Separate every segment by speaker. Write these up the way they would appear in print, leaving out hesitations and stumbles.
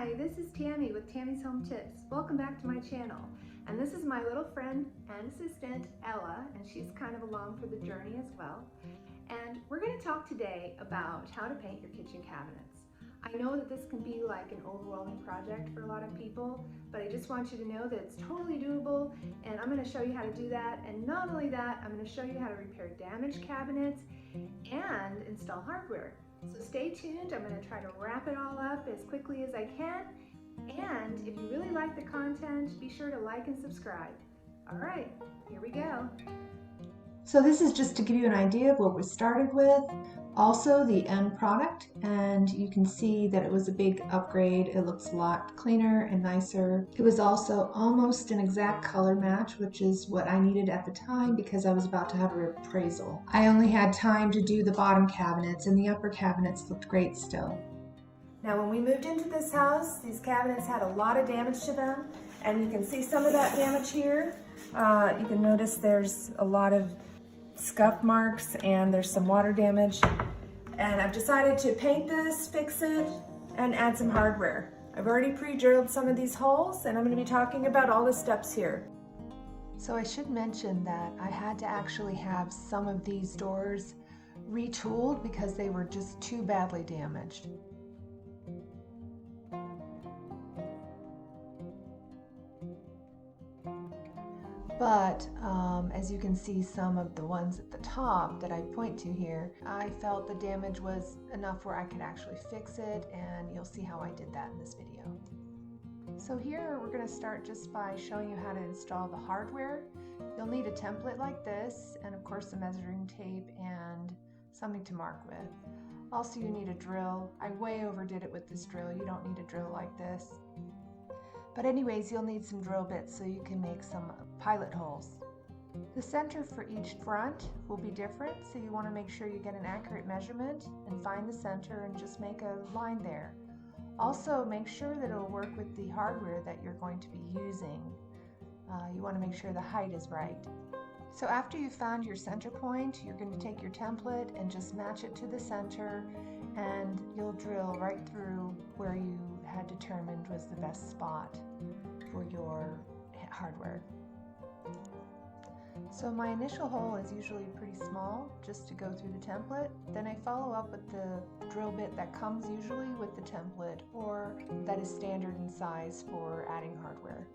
Speaker 1: Hi, this is Tammy with Tammy's Home Tips. Welcome back to my channel. And this is my little friend and assistant, Ella, and she's kind of along for the journey as well. And we're going to talk today about how to paint your kitchen cabinets. I know that this can be like an overwhelming project for a lot of people, but I just want you to know that it's totally doable, and I'm going to show you how to do that. And not only that, I'm going to show you how to repair damaged cabinets and install hardware. So stay tuned. I'm going to try to wrap it all up as quickly as I can. And if you really like the content, be sure to like and subscribe. All right, here we go. So this is just to give you an idea of what we started with, also the end product, and you can see that it was a big upgrade. It looks a lot cleaner and nicer. It was also almost an exact color match, which is what I needed at the time because I was about to have a appraisal. I only had time to do the bottom cabinets, and the upper cabinets looked great still. Now when we moved into this house, these cabinets had a lot of damage to them, and you can see some of that damage here. You can notice there's a lot of scuff marks and there's some water damage, and I've decided to paint this, fix it, and add some hardware. I've already pre-drilled some of these holes, and I'm going to be talking about all the steps here. So I should mention that I had to actually have some of these doors retooled because they were just too badly damaged. But as you can see, some of the ones at the top that I point to here, I felt the damage was enough where I could actually fix it, and you'll see how I did that in this video. So here we're going to start just by showing you how to install the hardware. You'll need a template like this, and of course a measuring tape and something to mark with. Also you need a drill. I way overdid it with this drill. You don't need a drill like this. But anyways, you'll need some drill bits so you can make some pilot holes. The center for each front will be different, so you want to make sure you get an accurate measurement and find the center and just make a line there. Also, make sure that it'll work with the hardware that you're going to be using. You want to make sure the height is right. So after you've found your center point, you're going to take your template and just match it to the center, and you'll drill right through where you had determined was the best spot for your hardware. So my initial hole is usually pretty small, just to go through the template. Then I follow up with the drill bit that comes usually with the template, or that is standard in size for adding hardware.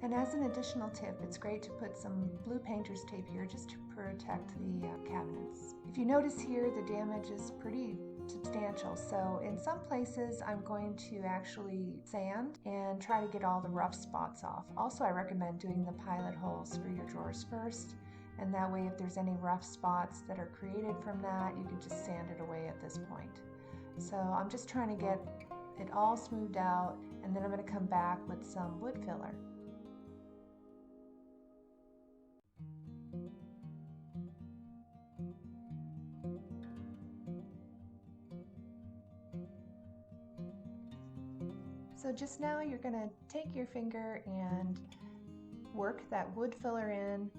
Speaker 1: And as an additional tip, it's great to put some blue painter's tape here just to protect the cabinets. If you notice here, the damage is pretty substantial, so in some places I'm going to actually sand and try to get all the rough spots off. Also, I recommend doing the pilot holes for your drawers first, and that way if there's any rough spots that are created from that, you can just sand it away at this point. So I'm just trying to get it all smoothed out, and then I'm going to come back with some wood filler. So just now you're going to take your finger and work that wood filler in.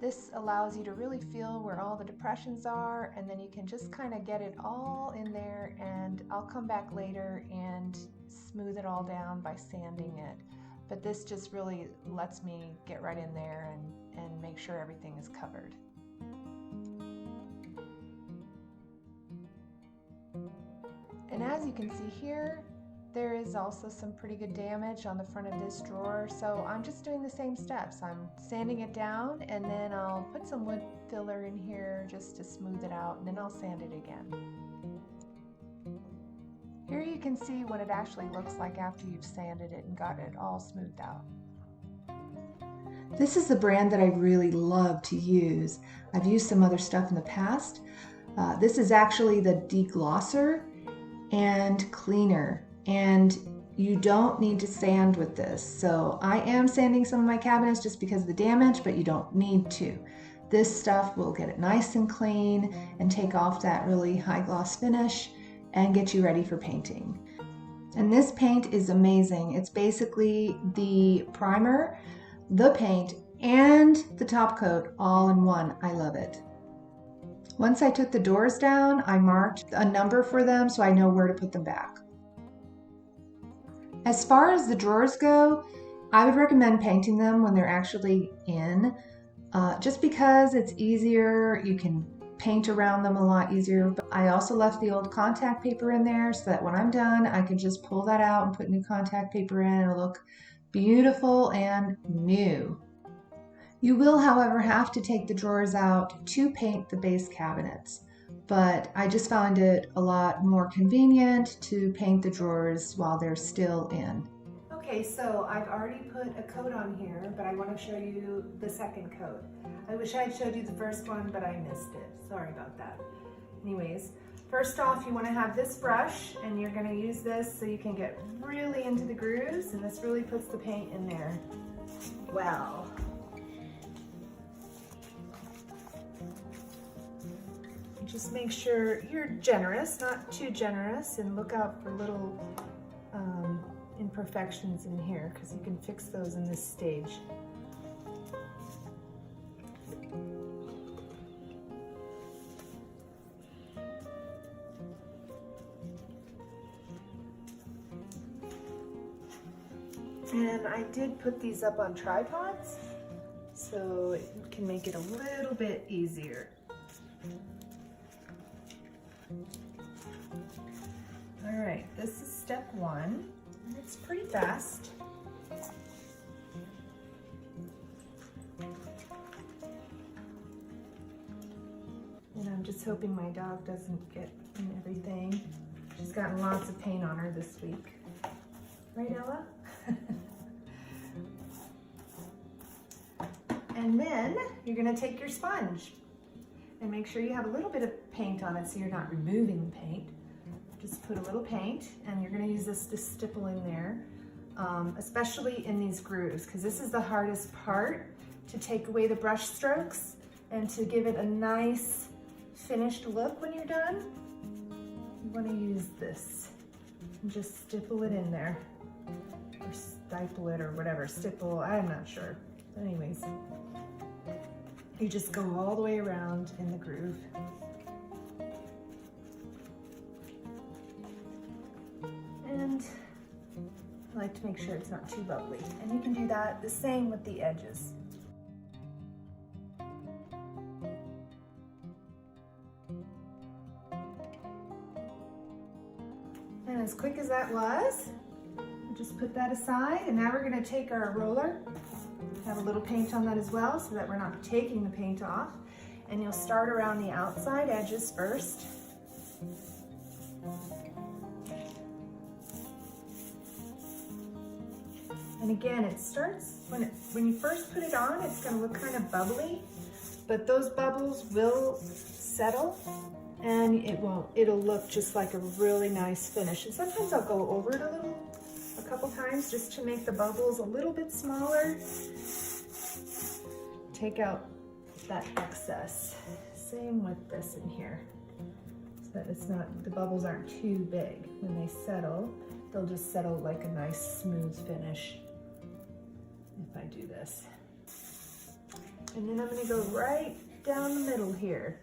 Speaker 1: This allows you to really feel where all the depressions are, and then you can just kind of get it all in there, and I'll come back later and smooth it all down by sanding it. But this just really lets me get right in there and make sure everything is covered. And as you can see here, there is also some pretty good damage on the front of this drawer, so I'm just doing the same steps. I'm sanding it down, and then I'll put some wood filler in here just to smooth it out, and then I'll sand it again. Here you can see what it actually looks like after you've sanded it and got it all smoothed out. This is the brand that I really love to use. I've used some other stuff in the past. This is actually the deglosser and cleaner, and you don't need to sand with this. So I am sanding some of my cabinets just because of the damage, but you don't need to. This stuff will get it nice and clean and take off that really high gloss finish and get you ready for painting. And this paint is amazing. It's basically the primer, the paint, and the top coat all in one. I love it. Once I took the doors down, I marked a number for them so I know where to put them back. As far as the drawers go, I would recommend painting them when they're actually in, just because it's easier. You can paint around them a lot easier. But I also left the old contact paper in there so that when I'm done, I can just pull that out and put new contact paper in. It'll look beautiful and new. You will, however, have to take the drawers out to paint the base cabinets, but I just found it a lot more convenient to paint the drawers while they're still in. Okay, so I've already put a coat on here, but I want to show you the second coat. I wish I had showed you the first one, but I missed it. Sorry about that. Anyways, first off, you want to have this brush, and you're going to use this so you can get really into the grooves, and this really puts the paint in there well. Just make sure you're generous, not too generous, and look out for little imperfections in here because you can fix those in this stage. And I did put these up on tripods, so it can make it a little bit easier. All right, this is step one, and it's pretty fast. And I'm just hoping my dog doesn't get in everything. She's gotten lots of paint on her this week. Right, Ella? And then you're gonna take your sponge and make sure you have a little bit of paint on it so you're not removing the paint. Just put a little paint, and you're gonna use this to stipple in there, especially in these grooves, because this is the hardest part, to take away the brush strokes and to give it a nice finished look when you're done. You wanna use this and just stipple it in there, or stipple it, or whatever, stipple, I'm not sure. Anyways, you just go all the way around in the groove. And I like to make sure it's not too bubbly. And you can do that the same with the edges. And as quick as that was, we'll just put that aside. And now we're gonna take our roller, have a little paint on that as well so that we're not taking the paint off. And you'll start around the outside edges first. And again, it starts, when you first put it on, it's gonna look kind of bubbly, but those bubbles will settle and it'll look just like a really nice finish. And sometimes I'll go over it a couple times just to make the bubbles a little bit smaller. Take out that excess. Same with this in here, so that the bubbles aren't too big. When they settle, they'll just settle like a nice smooth finish. If I do this. And then I'm going to go right down the middle here.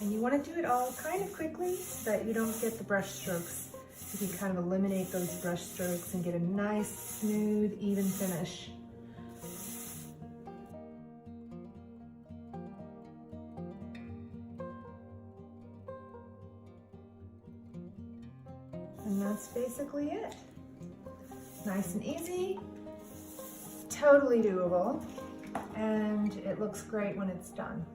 Speaker 1: And you want to do it all kind of quickly so that you don't get the brush strokes. You can kind of eliminate those brush strokes and get a nice, smooth, even finish. And that's basically it. Nice and easy, totally doable, and it looks great when it's done.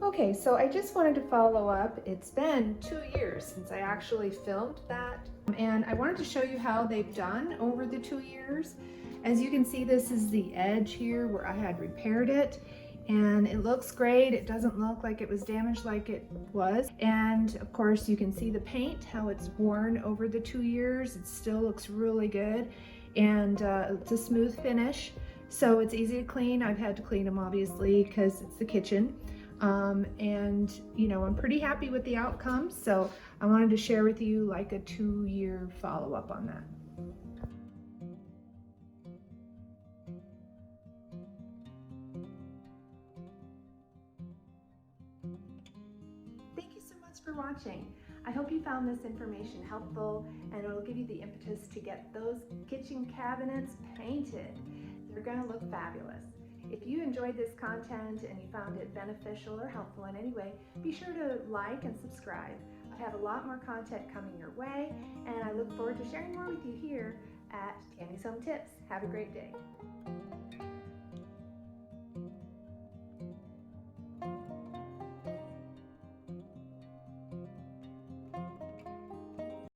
Speaker 1: Okay, so I just wanted to follow up. It's been 2 years since I actually filmed that, and I wanted to show you how they've done over the 2 years. As you can see, this is the edge here where I had repaired it, and it looks great. It doesn't look like it was damaged like it was. And of course, you can see the paint, how it's worn over the 2 years. It still looks really good, and it's a smooth finish. So it's easy to clean. I've had to clean them obviously because it's the kitchen. And you know, I'm pretty happy with the outcome. So I wanted to share with you like a 2-year follow-up on that. Thank you so much for watching. I hope you found this information helpful, and it'll give you the impetus to get those kitchen cabinets painted. They're going to look fabulous. If you enjoyed this content and you found it beneficial or helpful in any way, be sure to like and subscribe. I have a lot more content coming your way, and I look forward to sharing more with you here at Tammy's Home Tips. Have a great day.